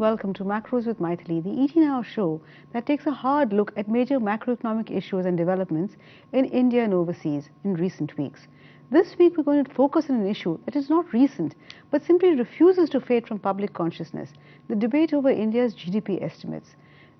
welcome to Macros with Mythili, the 18-hour show that takes a hard look at major macroeconomic issues and developments in India and overseas in recent weeks. This week we're going to focus on an issue that is not recent but simply refuses to fade from public consciousness, the debate over India's GDP estimates.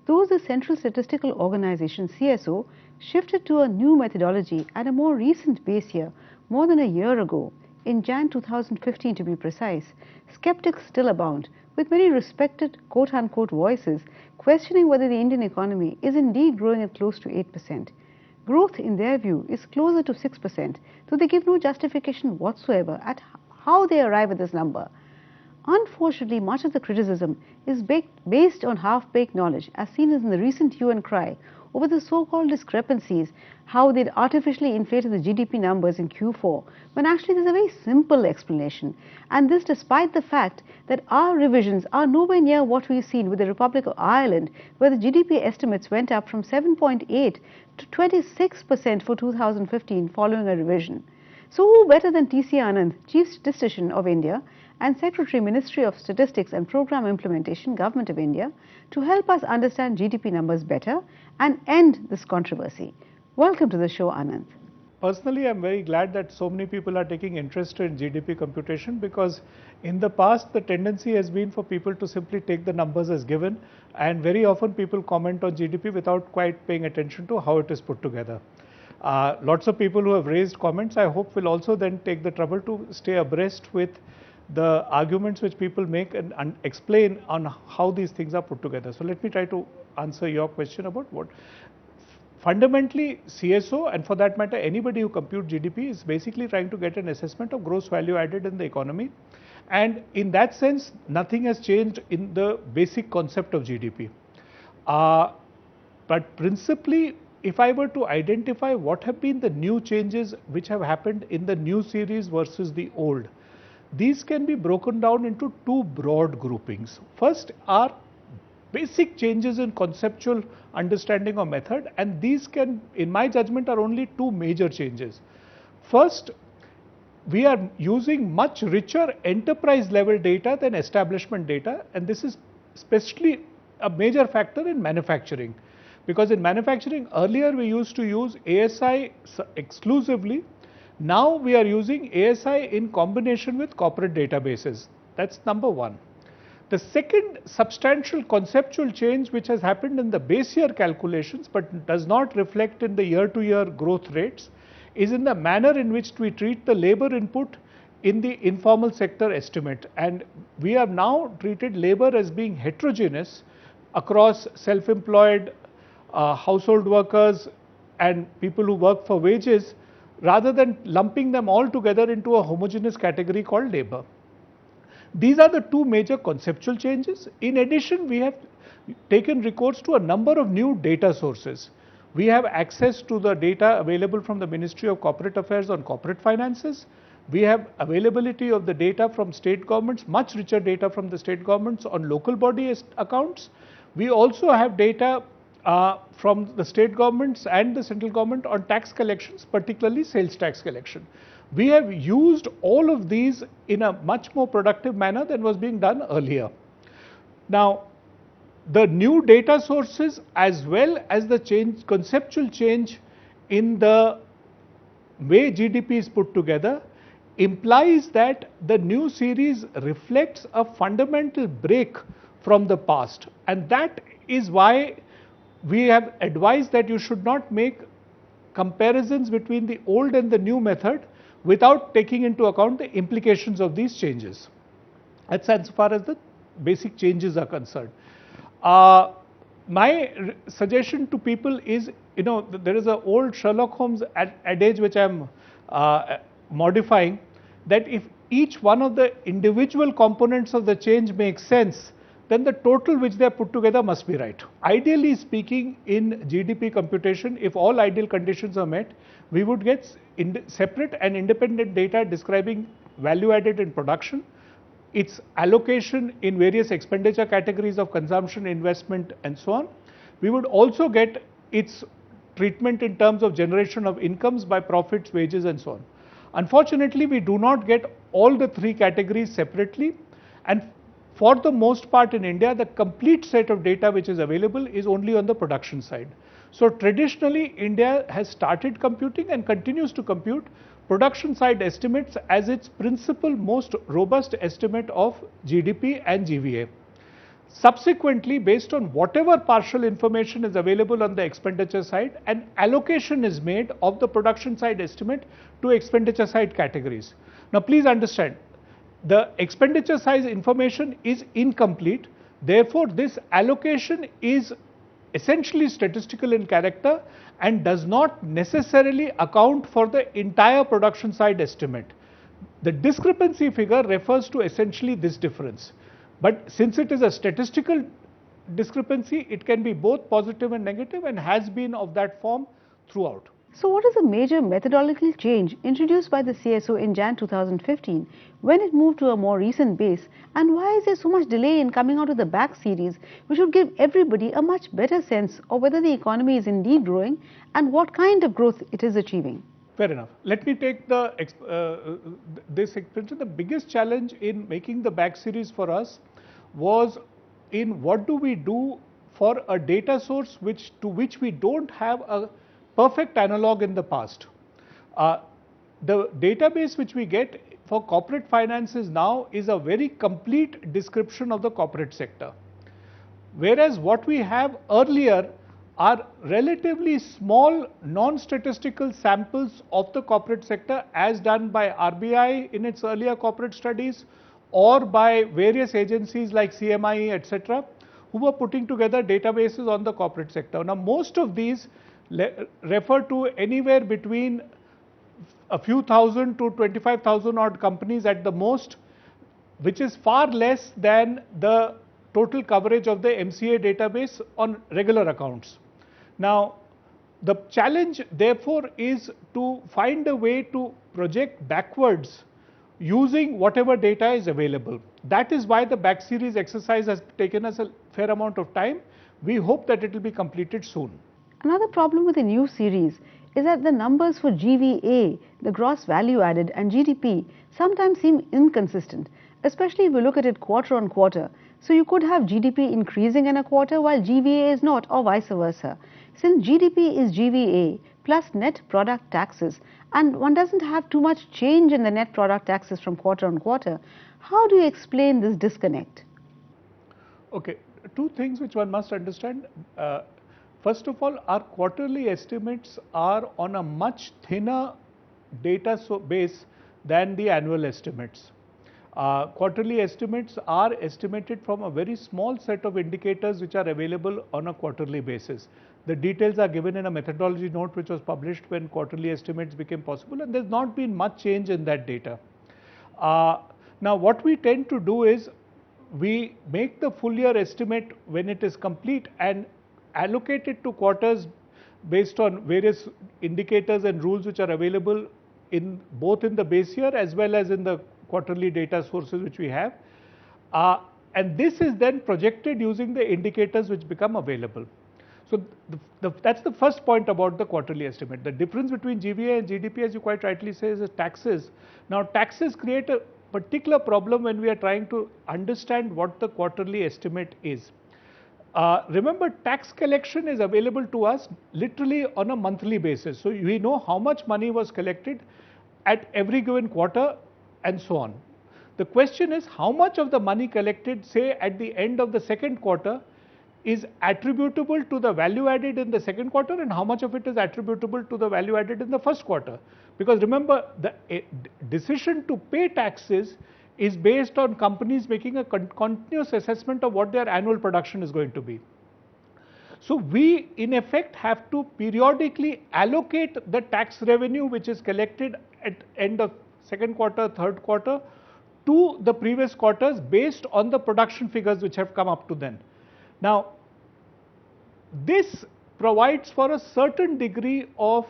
Though the Central Statistical Organization CSO shifted to a new methodology at a more recent base year, more than a year ago, in Jan 2015 to be precise, skeptics still abound, with many respected quote-unquote voices questioning whether the Indian economy is indeed growing at close to 8%. Growth, in their view, is closer to 6%, though they give no justification whatsoever at how they arrive at this number. Unfortunately, much of the criticism is based on half-baked knowledge, as seen in the recent hue and cry over the so-called discrepancies, how they'd artificially inflated the GDP numbers in Q4, when actually there's a very simple explanation. And this despite the fact that our revisions are nowhere near what we've seen with the Republic of Ireland, where the GDP estimates went up from 7.8 to 26% for 2015 following a revision. So who better than TCA Anant, Chief Statistician of India and Secretary, Ministry of Statistics and Program Implementation, Government of India, to help us understand GDP numbers better and end this controversy. Welcome to the show, Anant. Personally, I'm very glad that so many people are taking interest in GDP computation, because in the past the tendency has been for people to simply take the numbers as given, and very often people comment on GDP without quite paying attention to how it is put together. Lots of people who have raised comments, I hope, will also then take the trouble to stay abreast with the arguments which people make and explain on how these things are put together. So let me try to answer your question about what. Fundamentally, CSO, and for that matter anybody who computes GDP, is basically trying to get an assessment of gross value added in the economy, and in that sense nothing has changed in the basic concept of GDP. But principally, if I were to identify what have been the new changes which have happened in the new series versus the old, these can be broken down into two broad groupings. First are basic changes in conceptual understanding or method, and these can, in my judgment, are only two major changes. First, we are using much richer enterprise level data than establishment data, and this is especially a major factor in manufacturing, because in manufacturing earlier we used to use ASI exclusively. Now we are using ASI in combination with corporate databases. That's number one. The second substantial conceptual change which has happened in the base year calculations but does not reflect in the year-to-year growth rates is in the manner in which we treat the labor input in the informal sector estimate. And we have now treated labor as being heterogeneous across self-employed, household workers and people who work for wages, rather than lumping them all together into a homogeneous category called labor. These are the two major conceptual changes. In addition, we have taken recourse to a number of new data sources. We have access to the data available from the Ministry of Corporate Affairs on corporate finances. We have availability of the data from state governments, much richer data from the state governments on local body accounts. We also have data from the state governments and the central government on tax collections, particularly sales tax collection. We have used all of these in a much more productive manner than was being done earlier. Now, the new data sources as well as the conceptual change in the way GDP is put together implies that the new series reflects a fundamental break from the past, and that is why we have advised that you should not make comparisons between the old and the new method without taking into account the implications of these changes. That's as far as the basic changes are concerned. My suggestion to people is, there is an old Sherlock Holmes adage which I am modifying, that if each one of the individual components of the change makes sense, then the total which they are put together must be right. Ideally speaking, in GDP computation, if all ideal conditions are met, we would get separate and independent data describing value added in production, its allocation in various expenditure categories of consumption, investment and so on. We would also get its treatment in terms of generation of incomes by profits, wages and so on. Unfortunately, we do not get all the three categories separately, and For the most part in India, the complete set of data which is available is only on the production side. So traditionally, India has started computing and continues to compute production side estimates as its principal most robust estimate of GDP and GVA. Subsequently, based on whatever partial information is available on the expenditure side, an allocation is made of the production side estimate to expenditure side categories. Now please understand, the expenditure side information is incomplete, therefore this allocation is essentially statistical in character and does not necessarily account for the entire production side estimate. The discrepancy figure refers to essentially this difference. But since it is a statistical discrepancy, it can be both positive and negative and has been of that form throughout. So what is the major methodological change introduced by the CSO in Jan 2015 when it moved to a more recent base, and why is there so much delay in coming out of the back series, which would give everybody a much better sense of whether the economy is indeed growing and what kind of growth it is achieving? Fair enough. Let me take this expansion. The biggest challenge in making the back series for us was in what do we do for a data source to which we don't have a perfect analog in the past. The database which we get for corporate finances now is a very complete description of the corporate sector, whereas what we have earlier are relatively small non-statistical samples of the corporate sector as done by RBI in its earlier corporate studies or by various agencies like CMI, etc., who were putting together databases on the corporate sector. Now most of these refer to anywhere between a few thousand to 25,000 odd companies at the most, which is far less than the total coverage of the MCA database on regular accounts. Now the challenge therefore is to find a way to project backwards using whatever data is available. That is why the back series exercise has taken us a fair amount of time. We hope that it will be completed soon. Another problem with the new series is that the numbers for GVA, the gross value added, and GDP sometimes seem inconsistent, especially if we look at it quarter on quarter. So you could have GDP increasing in a quarter while GVA is not, or vice versa. Since GDP is GVA plus net product taxes, and one doesn't have too much change in the net product taxes from quarter on quarter, how do you explain this disconnect? Okay, two things which one must understand. First of all, our quarterly estimates are on a much thinner data base than the annual estimates. Quarterly estimates are estimated from a very small set of indicators which are available on a quarterly basis. The details are given in a methodology note which was published when quarterly estimates became possible, and there's not been much change in that data. Now what we tend to do is we make the full year estimate when it is complete and allocate it to quarters based on various indicators and rules which are available in both in the base year as well as in the quarterly data sources which we have, and this is then projected using the indicators which become available. So that's the first point about the quarterly estimate. The difference between GVA and GDP, as you quite rightly say, is taxes. Now taxes create a particular problem when we are trying to understand what the quarterly estimate is. Remember, tax collection is available to us literally on a monthly basis. So we know how much money was collected at every given quarter and so on. The question is how much of the money collected, say at the end of the second quarter, is attributable to the value added in the second quarter and how much of it is attributable to the value added in the first quarter. Because remember, the decision to pay taxes is based on companies making a continuous assessment of what their annual production is going to be. So we in effect have to periodically allocate the tax revenue which is collected at end of second quarter, third quarter to the previous quarters based on the production figures which have come up to then. Now this provides for a certain degree of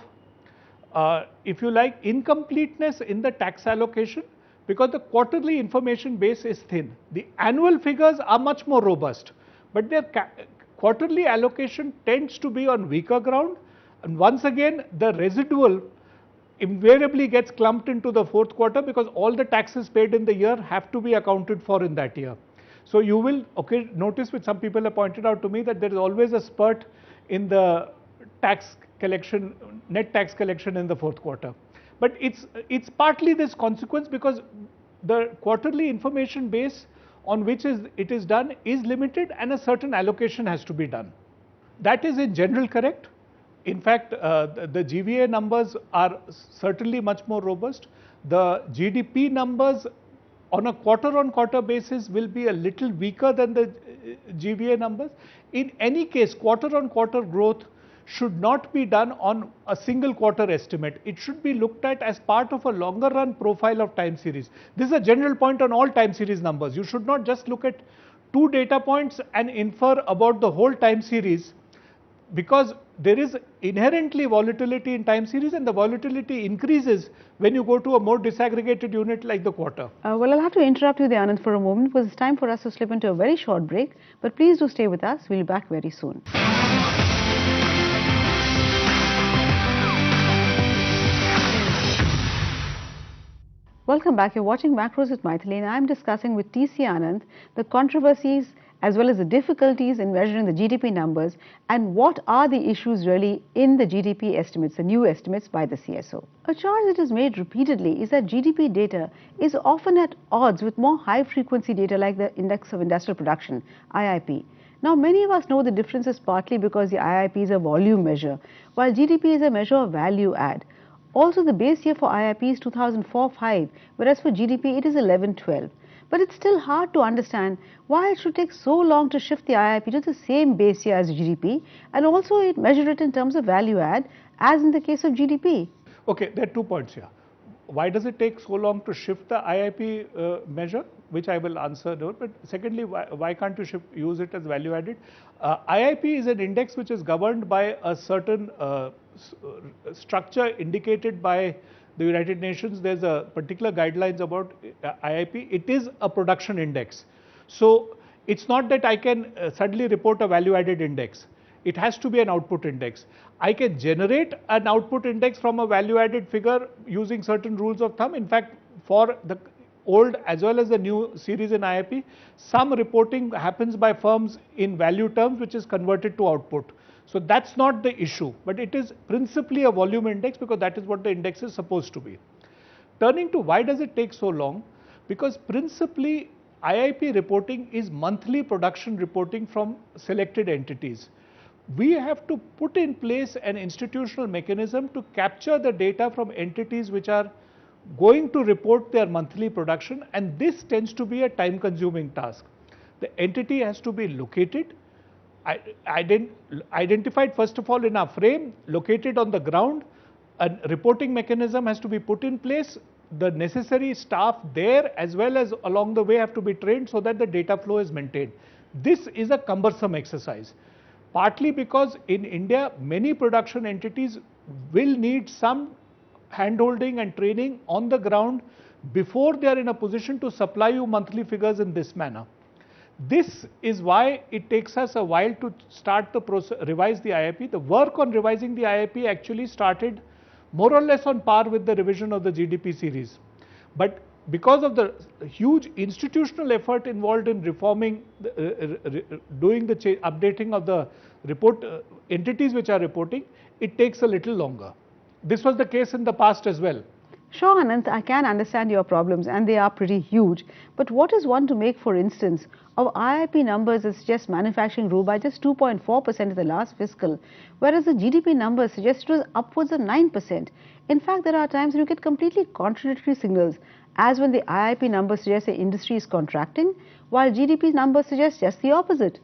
if you like incompleteness in the tax allocation, because the quarterly information base is thin. The annual figures are much more robust, but their quarterly allocation tends to be on weaker ground, and once again the residual invariably gets clumped into the fourth quarter because all the taxes paid in the year have to be accounted for in that year. So you will notice, which some people have pointed out to me, that there is always a spurt in the tax collection, net tax collection in the fourth quarter. But it's partly this consequence because the quarterly information base on which it is done is limited and a certain allocation has to be done. That is in general correct. In fact, the GVA numbers are certainly much more robust. The GDP numbers on a quarter-on-quarter basis will be a little weaker than the GVA numbers. In any case, quarter-on-quarter growth should not be done on a single quarter estimate. It should be looked at as part of a longer run profile of time series. This is a general point on all time series numbers. You should not just look at 2 data points and infer about the whole time series, because there is inherently volatility in time series, and the volatility increases when you go to a more disaggregated unit like the quarter. Well, I'll have to interrupt you there, Anant, for a moment, because it's time for us to slip into a very short break. But please do stay with us. We'll be back very soon. Welcome back. You're watching Macros with Mythili, and I'm discussing with TCA Anant the controversies as well as the difficulties in measuring the GDP numbers and what are the issues really in the GDP estimates, the new estimates by the CSO. A charge that is made repeatedly is that GDP data is often at odds with more high-frequency data like the Index of Industrial Production, IIP. Now, many of us know the difference is partly because the IIP is a volume measure, while GDP is a measure of value add. Also, the base year for IIP is 2004-05, whereas for GDP it is 11-12. But it's still hard to understand why it should take so long to shift the IIP to the same base year as GDP, and also measure it in terms of value add, as in the case of GDP. Okay, there are 2 points here. Why does it take so long to shift the IIP measure, which I will answer, but secondly, why can't you use it as value added? IIP is an index which is governed by a certain structure indicated by the United Nations. There's a particular guidelines about IIP. It is a production index. So it's not that I can suddenly report a value added index. It has to be an output index. I can generate an output index from a value added figure using certain rules of thumb. In fact, for the old as well as the new series in IIP, some reporting happens by firms in value terms, which is converted to output. So that's not the issue, but it is principally a volume index because that is what the index is supposed to be. Turning to why does it take so long? Because principally IIP reporting is monthly production reporting from selected entities. We have to put in place an institutional mechanism to capture the data from entities which are going to report their monthly production, and this tends to be a time consuming task. The entity has to be located, identified first of all in our frame, located on the ground. A reporting mechanism has to be put in place. The necessary staff there as well as along the way have to be trained so that the data flow is maintained. This is a cumbersome exercise, partly because in India many production entities will need some hand-holding and training on the ground before they are in a position to supply you monthly figures in this manner. This is why it takes us a while to start the process, revise the IIP. The work on revising the IIP actually started more or less on par with the revision of the GDP series. But because of the huge institutional effort involved in reforming, doing the updating of the report entities which are reporting, it takes a little longer. This was the case in the past as well. Sure, Anant, I can understand your problems and they are pretty huge. But what is one to make, for instance, of IIP numbers that suggest manufacturing grew by just 2.4% in the last fiscal, whereas the GDP numbers suggest it was upwards of 9%. In fact, there are times when you get completely contradictory signals, as when the IIP numbers suggest the industry is contracting, while GDP numbers suggest just the opposite.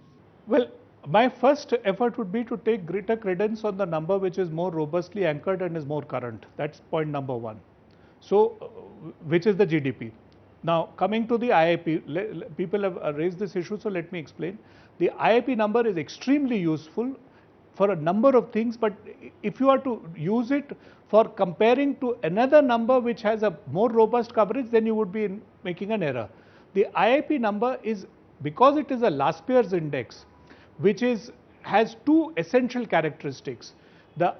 Well, my first effort would be to take greater credence on the number which is more robustly anchored and is more current. That's point number 1. So, which is the GDP. Now, coming to the IIP, people have raised this issue, so let me explain. The IIP number is extremely useful for a number of things, but if you are to use it for comparing to another number which has a more robust coverage, then you would be making an error. The IIP number is, because it is a last year's index, which has 2 essential characteristics. The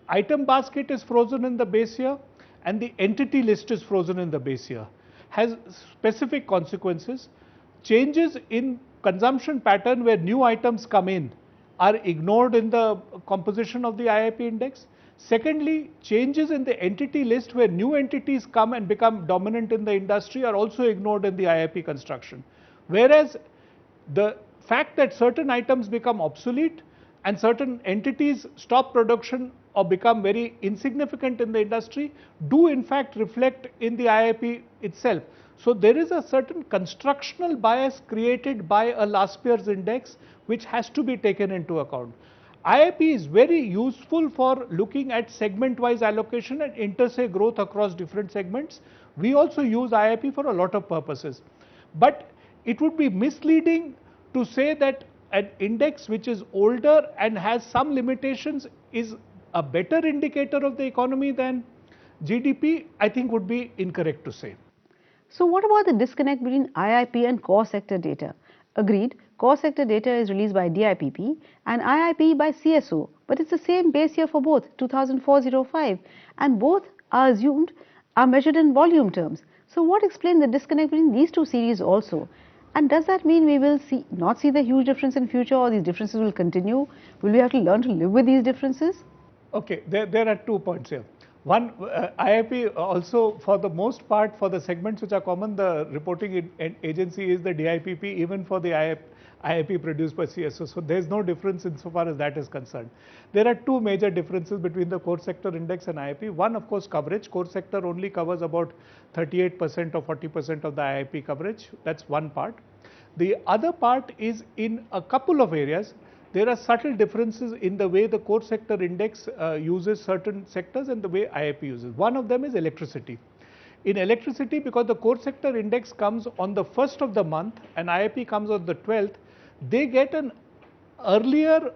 item basket is frozen in the base year and the entity list is frozen in the base year. Has specific consequences. changes in consumption pattern where new items come in are ignored in the composition of the IIP index. Secondly, changes in the entity list where new entities come and become dominant in the industry are also ignored in the IIP construction. Whereas the fact that certain items become obsolete and certain entities stop production or become very insignificant in the industry do in fact reflect in the IIP itself. So there is a certain constructional bias created by a last year's index which has to be taken into account. IIP is very useful for looking at segment-wise allocation and inter-se growth across different segments. We also use IIP for a lot of purposes. But it would be misleading to say that an index which is older and has some limitations is a better indicator of the economy than GDP, I think would be incorrect to say. So what about the disconnect between IIP and core sector data? Agreed, core sector data is released by DIPP and IIP by CSO, but it's the same base year for both, 2004-05, and both are measured in volume terms. So what explains the disconnect between these two series also? And does that mean we will not see the huge difference in future, or these differences will continue? Will we have to learn to live with these differences? Okay, there are 2 points here. One, IIP also, for the most part, for the segments which are common, the reporting agency is the DIPP, even for the IIP produced by CSO. So there is no difference insofar as that is concerned. There are 2 major differences between the core sector index and IIP. One, of course, coverage. Core sector only covers about 38% or 40% of the IIP coverage. That's one part. The other part is in a couple of areas. There are subtle differences in the way the core sector index uses certain sectors and the way IIP uses. One of them is electricity. In electricity, because the core sector index comes on the 1st of the month and IIP comes on the 12th, they get an earlier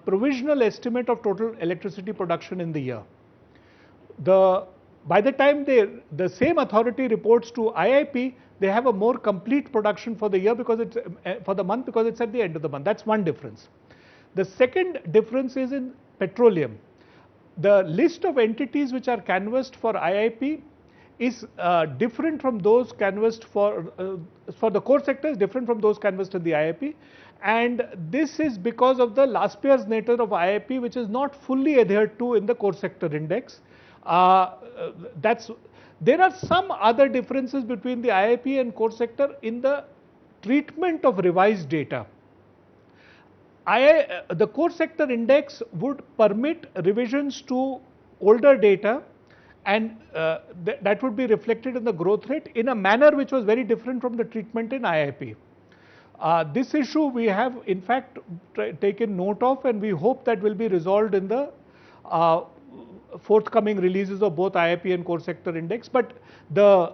provisional estimate of total electricity production in the year. By the time the same authority reports to IIP, they have a more complete production for the year because it's for the month, because it's at the end of the month. That's one difference. The second difference is in petroleum. The list of entities which are canvassed for IIP is different from those canvassed for the core sector, is different from those canvassed in the IIP, and this is because of the last year's nature of IIP, which is not fully adhered to in the core sector index. There are some other differences between the IIP and core sector in the treatment of revised data. The core sector index would permit revisions to older data, and that would be reflected in the growth rate in a manner which was very different from the treatment in IIP. This issue we have in fact taken note of, and we hope that will be resolved in the forthcoming releases of both IIP and core sector index. But the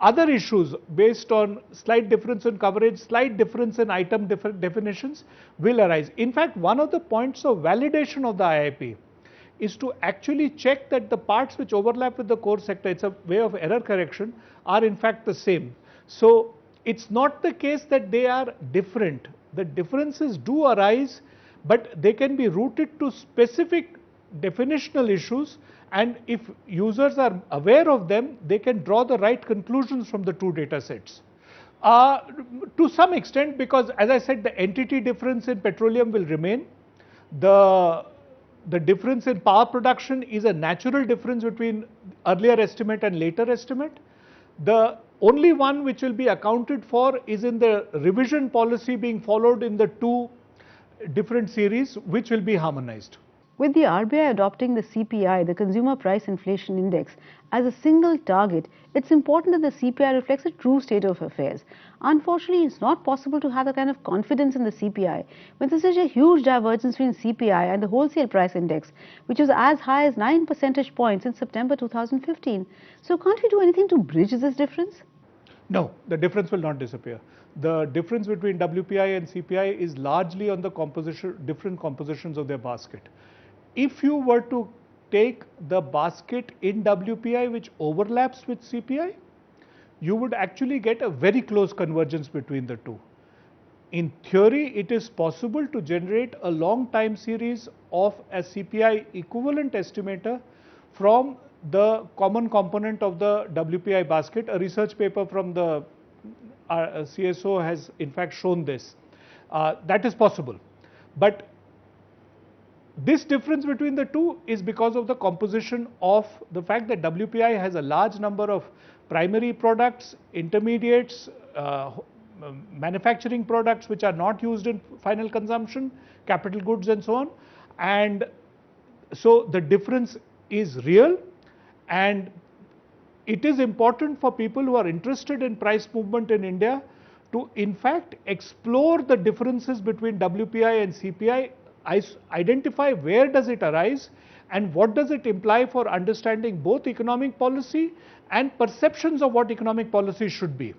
other issues based on slight difference in coverage, slight difference in item definitions will arise. In fact, one of the points of validation of the IIP is to actually check that the parts which overlap with the core sector, it's a way of error correction, are in fact the same. So it's not the case that they are different. The differences do arise, but they can be rooted to specific definitional issues, and if users are aware of them, they can draw the right conclusions from the 2 data sets. To some extent, because as I said, the entity difference in petroleum will remain. The difference in power production is a natural difference between earlier estimate and later estimate. The only one which will be accounted for is in the revision policy being followed in the 2 different series, which will be harmonized. With the RBI adopting the CPI, the Consumer Price Inflation Index, as a single target, it's important that the CPI reflects a true state of affairs. Unfortunately, it's not possible to have the kind of confidence in the CPI when there's such a huge divergence between CPI and the wholesale price index, which was as high as 9 percentage points in September 2015. So can't we do anything to bridge this difference? No, the difference will not disappear. The difference between WPI and CPI is largely on the different compositions of their basket. If you were to take the basket in WPI which overlaps with CPI, you would actually get a very close convergence between the 2. In theory, it is possible to generate a long time series of a CPI equivalent estimator from the common component of the WPI basket. A research paper from the our CSO has in fact shown this. That is possible. But this difference between the two is because of the composition of the fact that WPI has a large number of primary products, intermediates, manufacturing products which are not used in final consumption, capital goods and so on. And so the difference is real, and it is important for people who are interested in price movement in India to in fact explore the differences between WPI and CPI, identify where does it arise and what does it imply for understanding both economic policy and perceptions of what economic policy should be.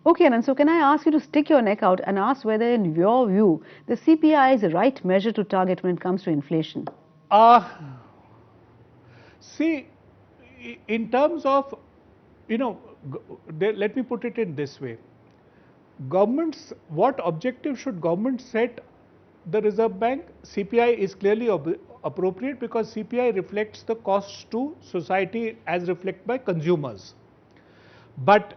Okay, Anand, so can I ask you to stick your neck out and ask whether in your view the CPI is the right measure to target when it comes to inflation? See, in terms of, let me put it in this way. Governments, what objective should government set the Reserve Bank? CPI is clearly appropriate because CPI reflects the costs to society as reflected by consumers. But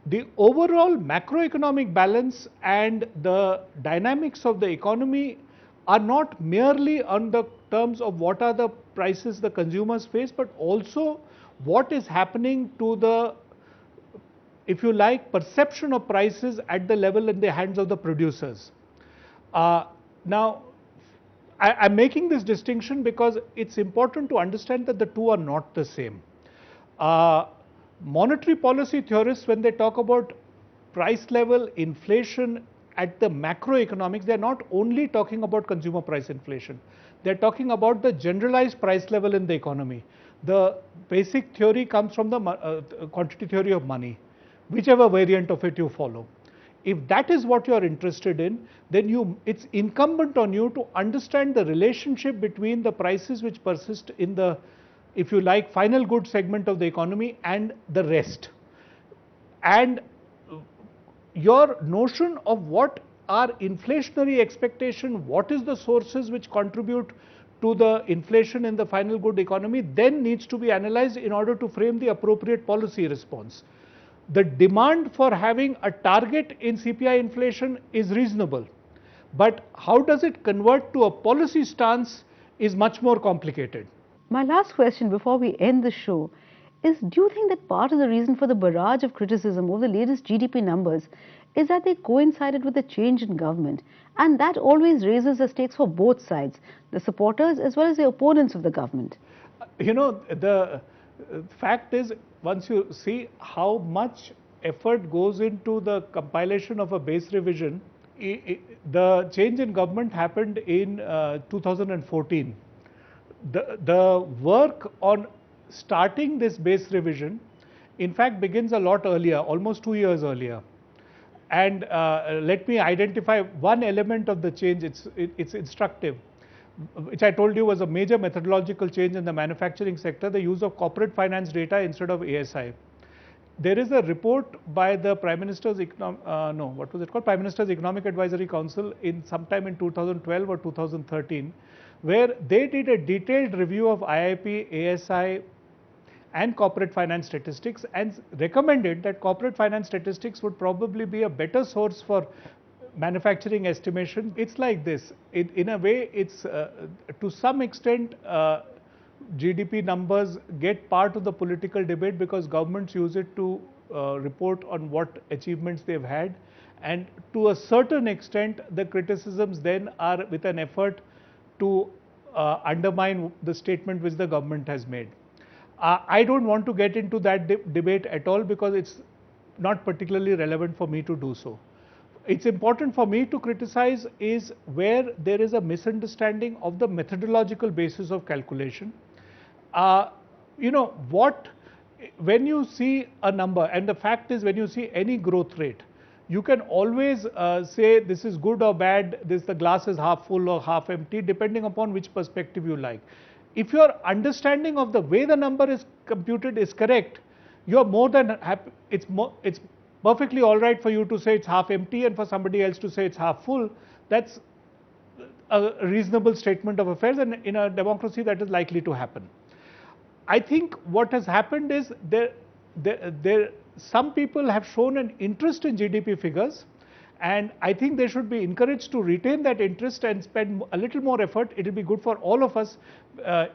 the overall macroeconomic balance and the dynamics of the economy are not merely on the terms of what are the prices the consumers face, but also what is happening to the, if you like, perception of prices at the level in the hands of the producers. Now, I'm making this distinction because it's important to understand that the two are not the same. Monetary policy theorists, when they talk about price level inflation at the macroeconomics, they are not only talking about consumer price inflation. They are talking about the generalized price level in the economy. The basic theory comes from the quantity theory of money, whichever variant of it you follow. If that is what you are interested in, then it's incumbent on you to understand the relationship between the prices which persist in the, if you like, final good segment of the economy and the rest. And your notion of what are inflationary expectation, what is the sources which contribute to the inflation in the final good economy, then needs to be analyzed in order to frame the appropriate policy response. The demand for having a target in CPI inflation is reasonable, but how does it convert to a policy stance is much more complicated. My last question before we end the show is, do you think that part of the reason for the barrage of criticism over the latest GDP numbers is that they coincided with the change in government, and that always raises the stakes for both sides, the supporters as well as the opponents of the government? The fact is, once you see how much effort goes into the compilation of a base revision, the change in government happened in 2014. The work on starting this base revision in fact begins a lot earlier, almost 2 years earlier. And let me identify one element of the change. It's instructive, which I told you was a major methodological change in the manufacturing sector, the use of corporate finance data instead of ASI. There is a report by the Prime Minister's Prime Minister's Economic Advisory Council in sometime in 2012 or 2013, where they did a detailed review of IIP, ASI and corporate finance statistics and recommended that corporate finance statistics would probably be a better source for manufacturing estimation. It's like this, in a way it's to some extent GDP numbers get part of the political debate because governments use it to report on what achievements they've had, and to a certain extent the criticisms then are with an effort to undermine the statement which the government has made. I don't want to get into that debate at all because it's not particularly relevant for me to do so. It's important for me to criticize is where there is a misunderstanding of the methodological basis of calculation. When you see a number, and the fact is when you see any growth rate, you can always say this is good or bad, the glass is half full or half empty, depending upon which perspective you like. If your understanding of the way the number is computed is correct, you are more than happy. It's perfectly all right for you to say it's half empty and for somebody else to say it's half full. That's a reasonable statement of affairs, and in a democracy that is likely to happen. I think what has happened is some people have shown an interest in GDP figures, and I think they should be encouraged to retain that interest and spend a little more effort. It will be good for all of us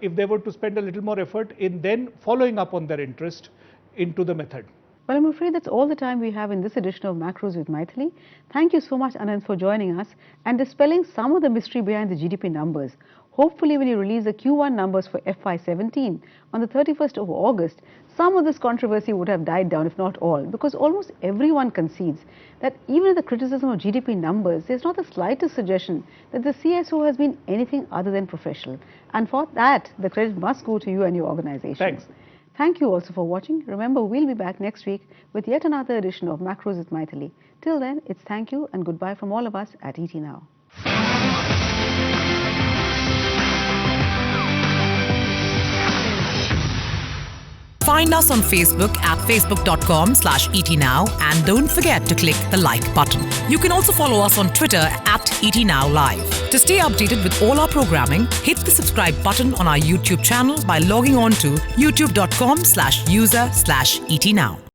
if they were to spend a little more effort in then following up on their interest into the method. Well, I'm afraid that's all the time we have in this edition of Macros with Mythili. Thank you so much, Anant, for joining us and dispelling some of the mystery behind the GDP numbers. Hopefully, when you release the Q1 numbers for FY17 on the 31st of August, some of this controversy would have died down, if not all, because almost everyone concedes that even in the criticism of GDP numbers, there's not the slightest suggestion that the CSO has been anything other than professional. And for that, the credit must go to you and your organization. Thanks. Thank you also for watching. Remember, we'll be back next week with yet another edition of Macros with Mythili. Till then, it's thank you and goodbye from all of us at ET Now. Find us on Facebook at facebook.com/ETNow and don't forget to click the like button. You can also follow us on Twitter at ETNowLive. To stay updated with all our programming, hit the subscribe button on our YouTube channel by logging on to youtube.com/user/ETNow.